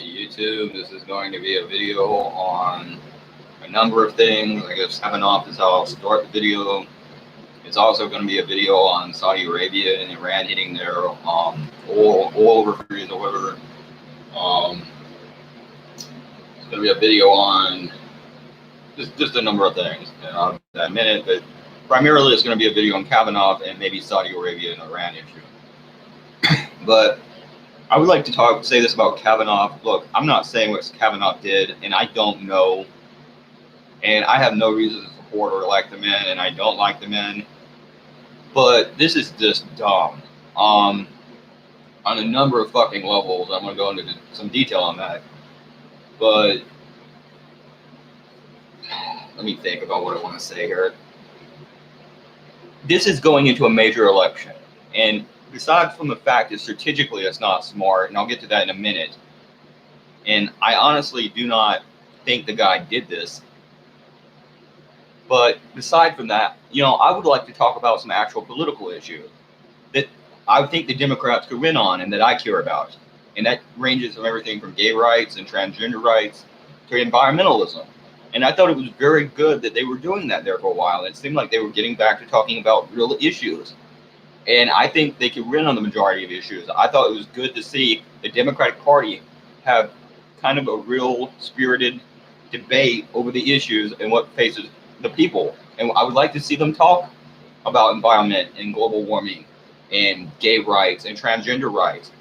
YouTube. This is going to be a video on a number of things. I guess kavanaugh is how I'll start the video. It's also going to be a video on Saudi Arabia and Iran hitting their oil refineries or whatever. It's going to be a video on just a number of things. And I'll do that in a minute, but primarily it's going to be a video on Kavanaugh and maybe Saudi Arabia and Iran issue. But I would like to say this about Kavanaugh. Look, I'm not saying what Kavanaugh did, and I don't know. And I have no reason to support or like the men, and I don't like the men. But this is just dumb. On a number of fucking levels. I'm going to go into some detail on that. But let me think about what I want to say here. This is going into a major election. And besides from the fact that strategically it's not smart, and I'll get to that in a minute. And I honestly do not think the guy did this. But aside from that, I would like to talk about some actual political issues that I think the Democrats could win on and that I care about. And that ranges from everything from gay rights and transgender rights to environmentalism. And I thought it was very good that they were doing that there for a while. It seemed like they were getting back to talking about real issues. And I think they could win on the majority of issues. I thought it was good to see the Democratic Party have kind of a real spirited debate over the issues and what faces the people. And I would like to see them talk about environment and global warming and gay rights and transgender rights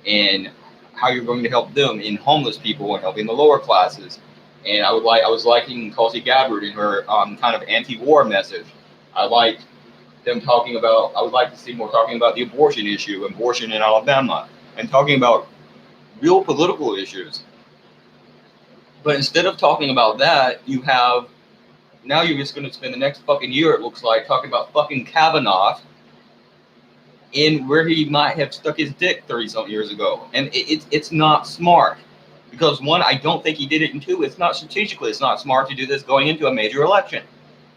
and how you're going to help them in homeless people and helping the lower classes. And I was liking Tulsi Gabbard in her kind of anti-war message. I liked them talking about, I would like to see more talking about the abortion issue, abortion in Alabama, and talking about real political issues. But instead of talking about that, now you're just going to spend the next fucking year, it looks like, talking about fucking Kavanaugh in where he might have stuck his dick 30-something years ago. And it's not smart. Because one, I don't think he did it, and two, it's not strategically, it's not smart to do this going into a major election.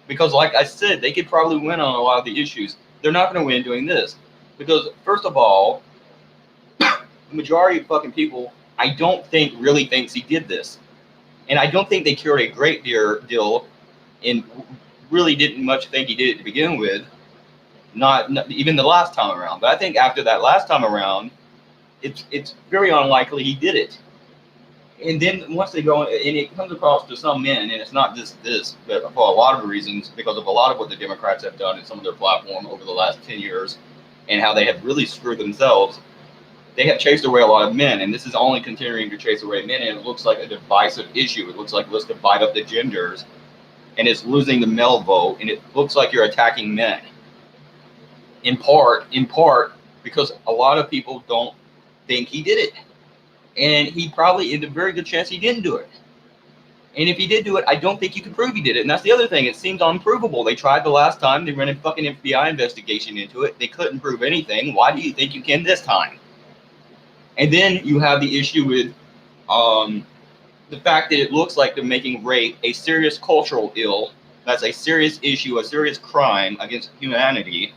Because like I said, they could probably win on a lot of the issues. They're not going to win doing this. Because first of all, the majority of fucking people, I don't think really thinks he did this. And I don't think they cared a great deal and really didn't much think he did it to begin with. Not even the last time around. But I think after that last time around, it's very unlikely he did it. And then once they go, and it comes across to some men, and it's not just this, but for a lot of reasons, because of a lot of what the Democrats have done in some of their platform over the last 10 years, and how they have really screwed themselves, they have chased away a lot of men, and this is only continuing to chase away men, and it looks like a divisive issue. It looks like let's divide up the genders, and it's losing the male vote, and it looks like you're attacking men. In part, because a lot of people don't think he did it. And he probably, in a very good chance, he didn't do it. And if he did do it, I don't think you can prove he did it. And that's the other thing. It seems unprovable. They tried the last time. They ran a fucking FBI investigation into it. They couldn't prove anything. Why do you think you can this time? And then you have the issue with the fact that it looks like they're making rape a serious cultural ill. That's a serious issue, a serious crime against humanity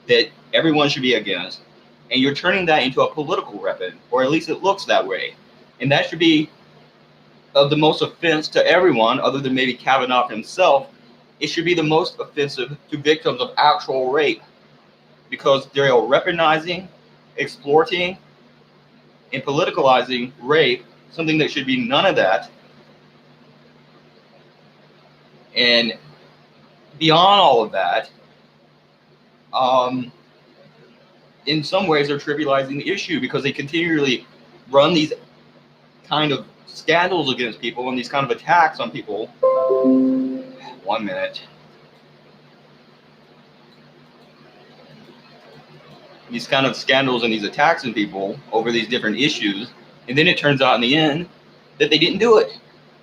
that everyone should be against. And you're turning that into a political weapon, or at least it looks that way. And that should be of the most offense to everyone, other than maybe Kavanaugh himself. It should be the most offensive to victims of actual rape, because they're weaponizing, exploiting, and politicalizing rape, something that should be none of that. And beyond all of that, in some ways, they're trivializing the issue because they continually run these kind of scandals against people and these kind of attacks on people. 1 minute. These kind of scandals and these attacks on people over these different issues. And then it turns out in the end that they didn't do it.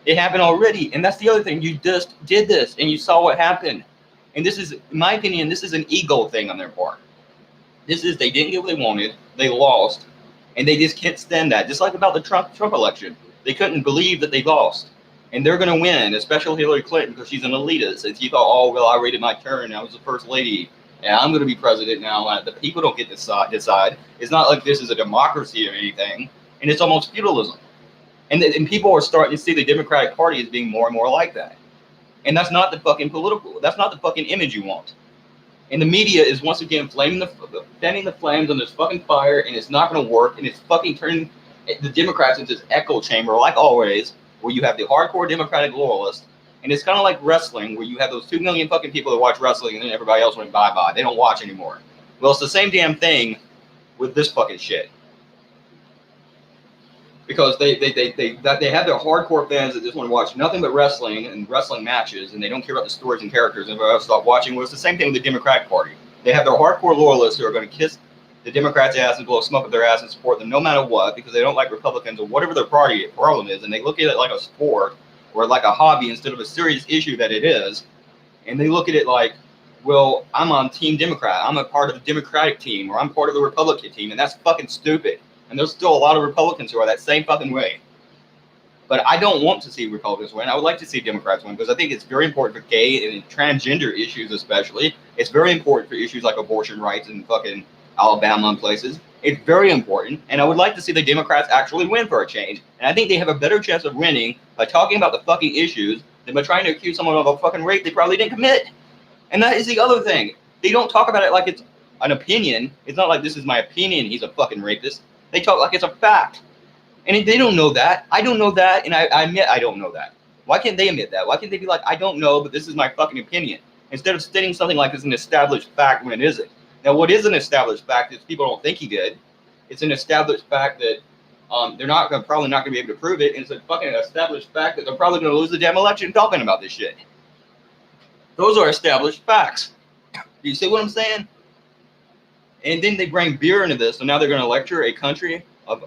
It happened already. And that's the other thing. You just did this and you saw what happened. And this is, in my opinion, this is an ego thing on their part. This is, they didn't get what they wanted, they lost, and they just can't stand that. Just like about the Trump election. They couldn't believe that they lost. And they're going to win, especially Hillary Clinton, because she's an elitist. And she thought, oh, well, I waited my turn, I was the first lady, and I'm going to be president now. The people don't get to decide. It's not like this is a democracy or anything, and it's almost feudalism. And people are starting to see the Democratic Party as being more and more like that. And that's not the fucking image you want. And the media is once again fanning the flames on this fucking fire, and it's not going to work, and it's fucking turning the Democrats into this echo chamber, like always, where you have the hardcore Democratic loyalists, and it's kind of like wrestling, where you have those 2 million fucking people that watch wrestling, and then everybody else went bye-bye. They don't watch anymore. Well, it's the same damn thing with this fucking shit. Because they have their hardcore fans that just want to watch nothing but wrestling and wrestling matches, and they don't care about the stories and characters, and everybody else stop watching. Well, it's the same thing with the Democratic Party. They have their hardcore loyalists who are going to kiss the Democrats' ass and blow smoke up their ass and support them no matter what, because they don't like Republicans or whatever their party problem is, and they look at it like a sport or like a hobby instead of a serious issue that it is, and they look at it like, well, I'm on Team Democrat, I'm a part of the Democratic team, or I'm part of the Republican team, and that's fucking stupid. And there's still a lot of Republicans who are that same fucking way. But I don't want to see Republicans win. I would like to see Democrats win because I think it's very important for gay and transgender issues especially. It's very important for issues like abortion rights in fucking Alabama and places. It's very important. And I would like to see the Democrats actually win for a change. And I think they have a better chance of winning by talking about the fucking issues than by trying to accuse someone of a fucking rape they probably didn't commit. And that is the other thing. They don't talk about it like it's an opinion. It's not like this is my opinion, he's a fucking rapist. They talk like it's a fact. And they don't know that. I don't know that, and I admit I don't know that. Why can't they admit that? Why can't they be like, I don't know, but this is my fucking opinion? Instead of stating something like it's an established fact when it isn't. Now, what is an established fact is people don't think he did. It's an established fact that they're probably not going to be able to prove it, and it's a fucking established fact that they're probably going to lose the damn election talking about this shit. Those are established facts. Do you see what I'm saying? And then they bring beer into this, so now they're going to lecture a country of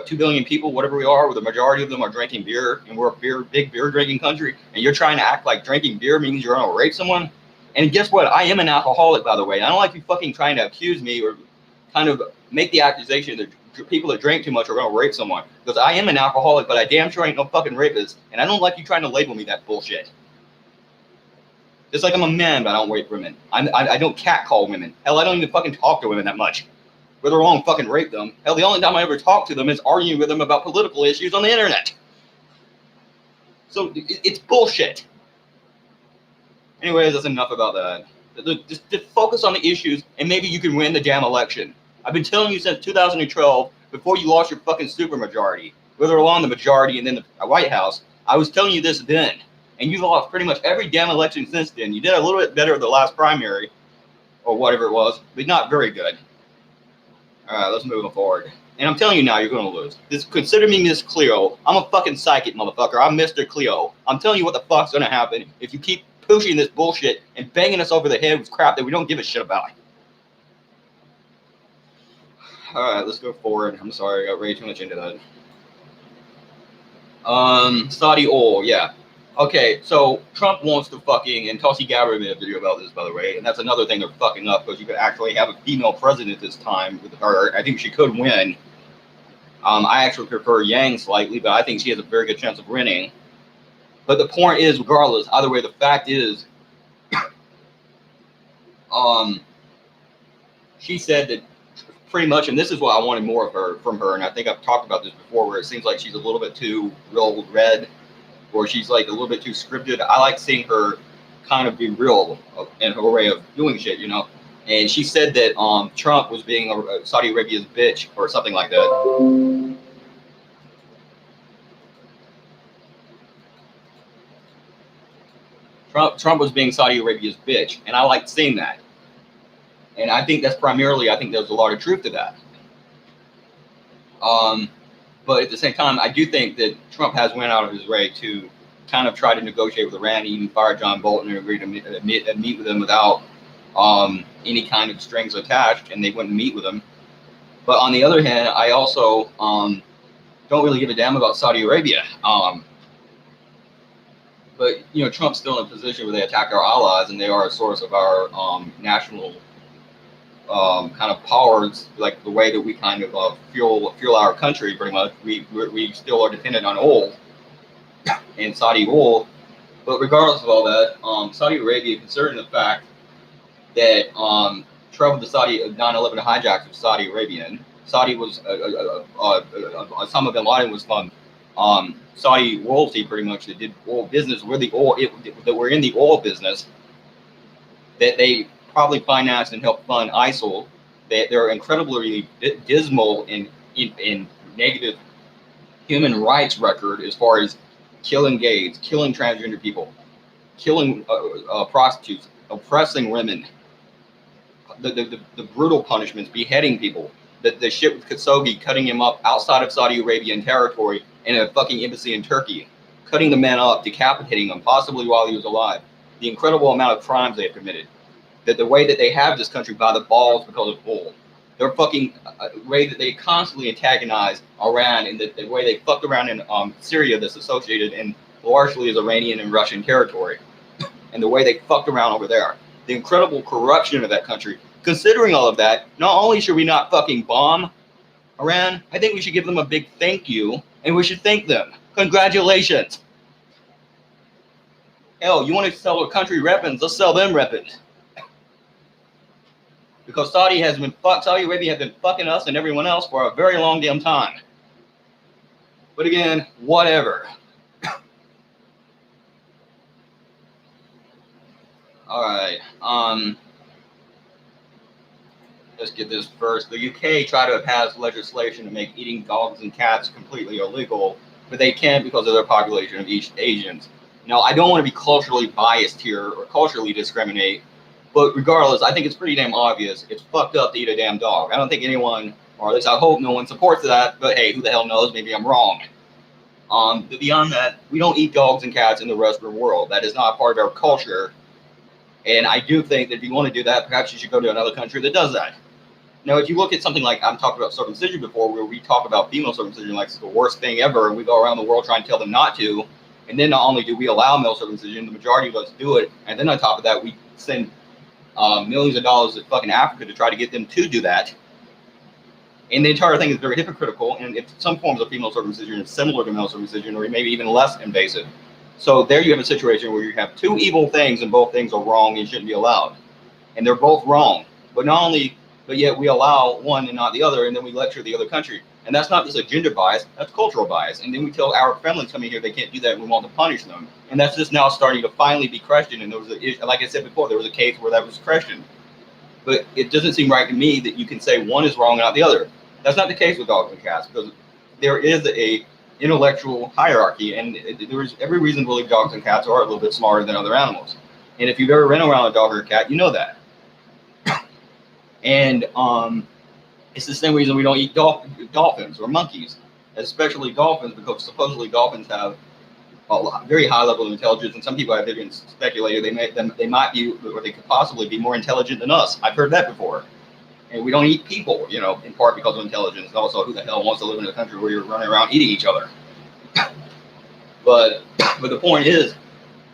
2 billion people, whatever we are, where the majority of them are drinking beer, and we're a big beer drinking country, and you're trying to act like drinking beer means you're going to rape someone. And guess what? I am an alcoholic, by the way. I don't like you fucking trying to accuse me or kind of make the accusation that people that drink too much are going to rape someone, because I am an alcoholic, but I damn sure ain't no fucking rapist, and I don't like you trying to label me that bullshit. Just like I'm a man, but I don't rape women. I don't catcall women. Hell, I don't even fucking talk to women that much. Whether I won't fucking rape them. Hell, the only time I ever talk to them is arguing with them about political issues on the internet. So it's bullshit. Anyways, that's enough about that. Just focus on the issues, and maybe you can win the damn election. I've been telling you since 2012, before you lost your fucking supermajority, whether along the majority and then the White House, I was telling you this then. And you've lost pretty much every damn election since then. You did a little bit better the last primary, or whatever it was, but not very good. All right, let's move forward. And I'm telling you now, you're going to lose. Consider me Miss Cleo. I'm a fucking psychic, motherfucker. I'm Mr. Cleo. I'm telling you what the fuck's going to happen if you keep pushing this bullshit and banging us over the head with crap that we don't give a shit about. All right, let's go forward. I'm sorry, I got way too much into that. Saudi oil, yeah. Okay, so Trump wants to fucking, and Tulsi Gabbard made a video about this, by the way, and that's another thing they're fucking up, because you could actually have a female president this time with her. I think she could win. I actually prefer Yang slightly, but I think she has a very good chance of winning. But the point is, regardless, either way, the fact is, she said that pretty much, and this is what I wanted more of from her, and I think I've talked about this before, where it seems like she's a little bit too real red, or she's like a little bit too scripted. I like seeing her kind of be real in her way of doing shit, you know. And she said that Trump was being Saudi Arabia's bitch or something like that. Trump was being Saudi Arabia's bitch, and I like seeing that. And I think that's primarily, I think there's a lot of truth to that. But at the same time, I do think that Trump has went out of his way to kind of try to negotiate with Iran, even fire John Bolton and agree to meet with him without any kind of strings attached, and they wouldn't meet with him. But on the other hand, I also don't really give a damn about Saudi Arabia. But, you know, Trump's still in a position where they attack our allies, and they are a source of our national kind of powers, like the way that we kind of fuel our country. Pretty much, we still are dependent on oil and Saudi oil. But regardless of all that, Saudi Arabia, considering the fact that traveled to Saudi 9/11 hijacks of Saudi Arabian, Saudi was Osama bin Laden was from Saudi royalty pretty much that did oil business. We're the oil that we're in the oil business. That they probably financed and helped fund ISIL. They're incredibly dismal in negative human rights record as far as killing gays, killing transgender people, killing prostitutes, oppressing women, the brutal punishments, beheading people. The shit with Khashoggi, cutting him up outside of Saudi Arabian territory in a fucking embassy in Turkey, cutting the man up, decapitating him, possibly while he was alive. The incredible amount of crimes they have committed. That the way that they have this country by the balls because of oil. Their fucking way that they constantly antagonize Iran, and the way they fucked around in Syria that's associated and largely is Iranian and Russian territory. And the way they fucked around over there. The incredible corruption of that country. Considering all of that, not only should we not fucking bomb Iran, I think we should give them a big thank you, and we should thank them. Congratulations. Hell, you want to sell a country weapons? Let's sell them weapons. Because Saudi Arabia has been fucking us and everyone else for a very long damn time. But again, whatever. All right. Let's get this first. The UK tried to pass legislation to make eating dogs and cats completely illegal, but they can't because of their population of East Asians. Now, I don't want to be culturally biased here or culturally discriminate, but regardless, I think it's pretty damn obvious. It's fucked up to eat a damn dog. I don't think anyone, or at least I hope no one supports that, but hey, who the hell knows? Maybe I'm wrong. But beyond that, we don't eat dogs and cats in the rest of the world. That is not part of our culture. And I do think that if you want to do that, perhaps you should go to another country that does that. Now, if you look at something like, I'm talking about circumcision before, where we talk about female circumcision like it's the worst thing ever, and we go around the world trying to tell them not to, and then not only do we allow male circumcision, the majority of us do it, and then on top of that, we send millions of dollars to fucking Africa to try to get them to do that. And the entire thing is very hypocritical, and if some forms of female circumcision are similar to male circumcision, or maybe even less invasive. So there you have a situation where you have two evil things, and both things are wrong and shouldn't be allowed. And they're both wrong. But yet we allow one and not the other, and then we lecture the other country. And that's not just a gender bias, that's cultural bias. And then we tell our families coming here they can't do that, and we want to punish them. And that's just now starting to finally be questioned. And there was like I said before, there was a case where that was questioned. But it doesn't seem right to me that you can say one is wrong and not the other. That's not the case with dogs and cats, because there is a intellectual hierarchy, and there's every reason to believe dogs and cats are a little bit smarter than other animals. And if you've ever been around a dog or a cat, you know that. And it's the same reason we don't eat dolphins or monkeys, especially dolphins, because supposedly dolphins have a very high level of intelligence, and some people have even speculated they might be, or they could possibly be more intelligent than us. I've heard that before. And we don't eat people, in part because of intelligence. And also, who the hell wants to live in a country where you're running around eating each other? But the point is,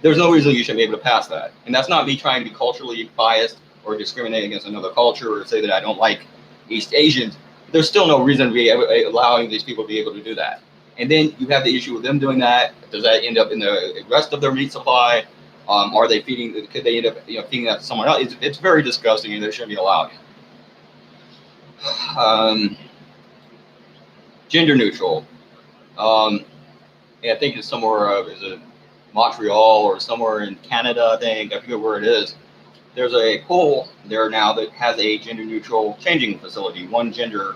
there's no reason you shouldn't be able to pass that. And that's not me trying to be culturally biased or discriminate against another culture or say that I don't like East Asians. There's still no reason to be allowing these people to be able to do that. And then you have the issue with them doing that. Does that end up in the rest of their meat supply? Are they feeding? Could they end up feeding that to someone else? It's very disgusting, and it shouldn't be allowed. Gender neutral. I think it's somewhere. Is it Montreal or somewhere in Canada? I forget where it is. There's a pool there now that has a gender neutral changing facility. One changing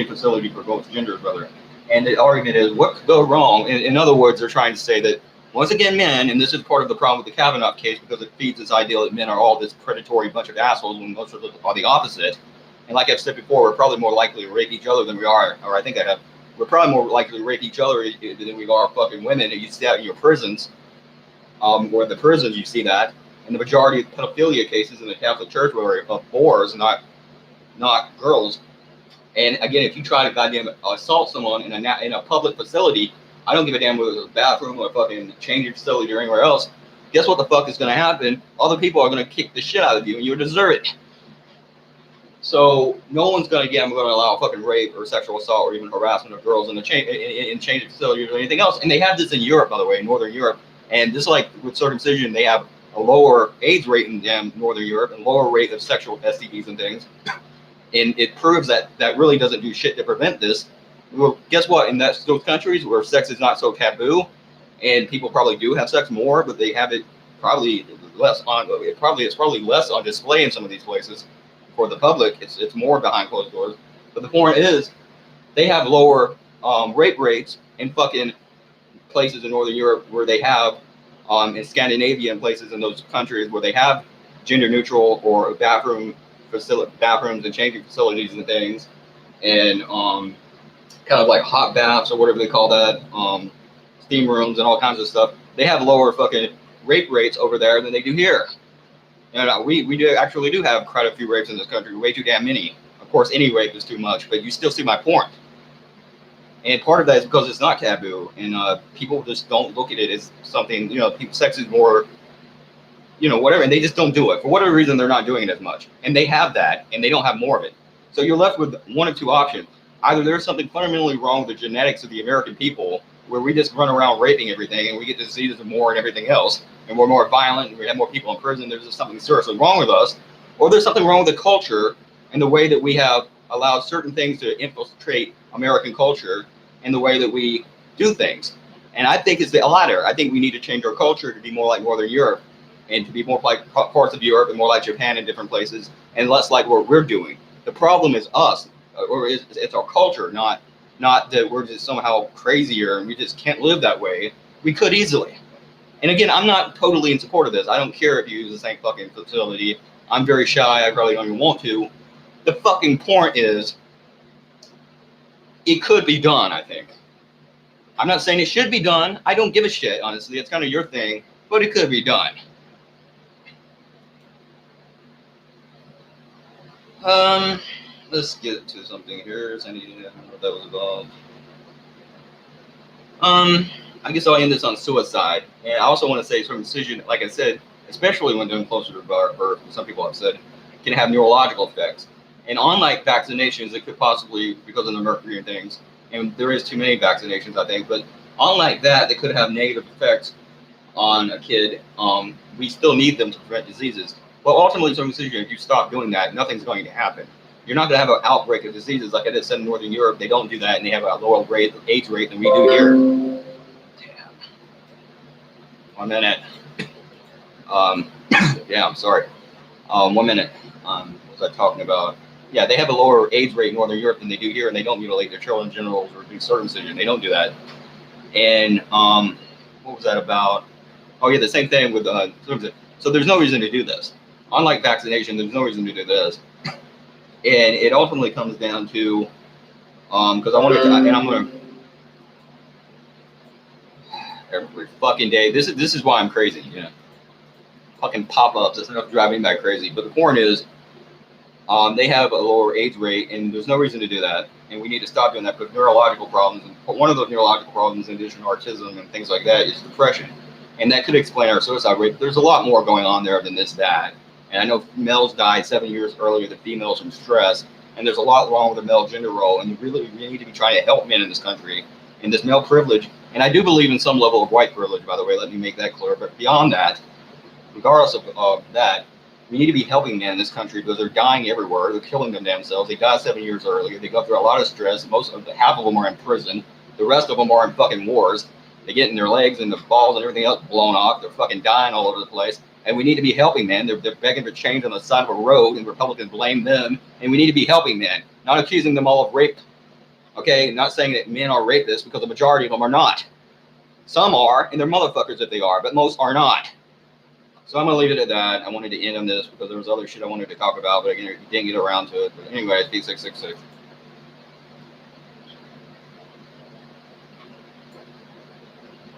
facility for both genders, rather. And the argument is, what could go wrong? In other words, they're trying to say that once again, men, and this is part of the problem with the Kavanaugh case, because it feeds this idea that men are all this predatory bunch of assholes when most of them are the opposite. And like I've said before, we're probably more likely to rape each other than we are, or I think I have, we're probably more likely to rape each other than we are fucking women. And you see that in your prisons, where in the prisons you see that. And the majority of pedophilia cases in the Catholic Church were of boys, not girls. And again, if you try to goddamn assault someone in a public facility, I don't give a damn whether it's a bathroom or a fucking changing facility or anywhere else. Guess what the fuck is going to happen? Other people are going to kick the shit out of you, and you deserve it. So no one's going to allow fucking rape or sexual assault or even harassment of girls in changing facilities or anything else. And they have this in Europe, by the way, in Northern Europe. And just like with circumcision, they have a lower AIDS rate in Northern Europe and lower rate of sexual STDs and things. And it proves that really doesn't do shit to prevent this. Well, guess what? In those countries where sex is not so taboo, and people probably do have sex more, but they have it probably less on. It's probably less on display in some of these places for the public. It's more behind closed doors. But the point is, they have lower rape rates in fucking places in Northern Europe where they have, in Scandinavia and places in those countries where they have gender neutral or bathrooms and changing facilities and things, and kind of like hot baths or whatever they call that, steam rooms and all kinds of stuff. They have lower fucking rape rates over there than they do here. And we do have quite a few rapes in this country, way too damn many. Of course, any rape is too much, but you still see my point. And part of that is because it's not taboo, and people just don't look at it as something, sex is more, whatever, and they just don't do it. For whatever reason, they're not doing it as much. And they have that, and they don't have more of it. So you're left with one of two options. Either there's something fundamentally wrong with the genetics of the American people, where we just run around raping everything, and we get diseases more and everything else, and we're more violent, and we have more people in prison, there's just something seriously wrong with us. Or there's something wrong with the culture and the way that we have allowed certain things to infiltrate American culture and the way that we do things. And I think it's the latter. I think we need to change our culture to be more like Northern Europe, and to be more like parts of Europe and more like Japan and different places, and less like what we're doing. The problem is us, or it's our culture, not that we're just somehow crazier and we just can't live that way. We could easily. And again, I'm not totally in support of this. I don't care if you use the same fucking facility. I'm very shy. I probably don't even want to. The fucking point is, it could be done, I think. I'm not saying it should be done. I don't give a shit, honestly. It's kind of your thing, but it could be done. Let's get to something here. I don't know what that was about. I guess I'll end this on suicide. And I also want to say circumcision, like I said, especially when doing closer to birth, some people have said, can have neurological effects. And unlike vaccinations, it could possibly, because of the mercury and things, and there is too many vaccinations, I think, but unlike that, they could have negative effects on a kid. We still need them to prevent diseases. But ultimately, circumcision, if you stop doing that, nothing's going to happen. You're not going to have an outbreak of diseases. Like I just said in Northern Europe, they don't do that, and they have a lower AIDS rate than we do here. Damn. 1 minute. Yeah, I'm sorry. 1 minute. What was I talking about? Yeah, they have a lower AIDS rate in Northern Europe than they do here, and they don't mutilate their children, genitals, or do circumcision. They don't do that. And what was that about? Oh yeah, the same thing with circumcision. So there's no reason to do this. Unlike vaccination, there's no reason to do this. And it ultimately comes down to, because I want to, and I'm gonna every fucking day. This is why I'm crazy. Fucking pop-ups. It's enough to drive me back crazy. But the point is, they have a lower AIDS rate, and there's no reason to do that. And we need to stop doing that because neurological problems. And one of those neurological problems, in addition to autism and things like that, is depression. And that could explain our suicide rate. But there's a lot more going on there than that. And I know males died 7 years earlier than females from stress. And there's a lot wrong with the male gender role. And we need to be trying to help men in this country. And this male privilege. And I do believe in some level of white privilege, by the way. Let me make that clear. But beyond that, regardless of that, we need to be helping men in this country because they're dying everywhere. They're killing them damn selves. They died 7 years earlier. They go through a lot of stress. Half of them are in prison. The rest of them are in fucking wars. They get in their legs and the balls and everything else blown off. They're fucking dying all over the place. And we need to be helping men. They're begging for change on the side of a road, and Republicans blame them. And we need to be helping men, not accusing them all of rape. Okay, not saying that men are rapists, because the majority of them are not. Some are, and they're motherfuckers if they are, but most are not. So I'm going to leave it at that. I wanted to end on this because there was other shit I wanted to talk about, but I didn't get around to it. But anyway, it's P666.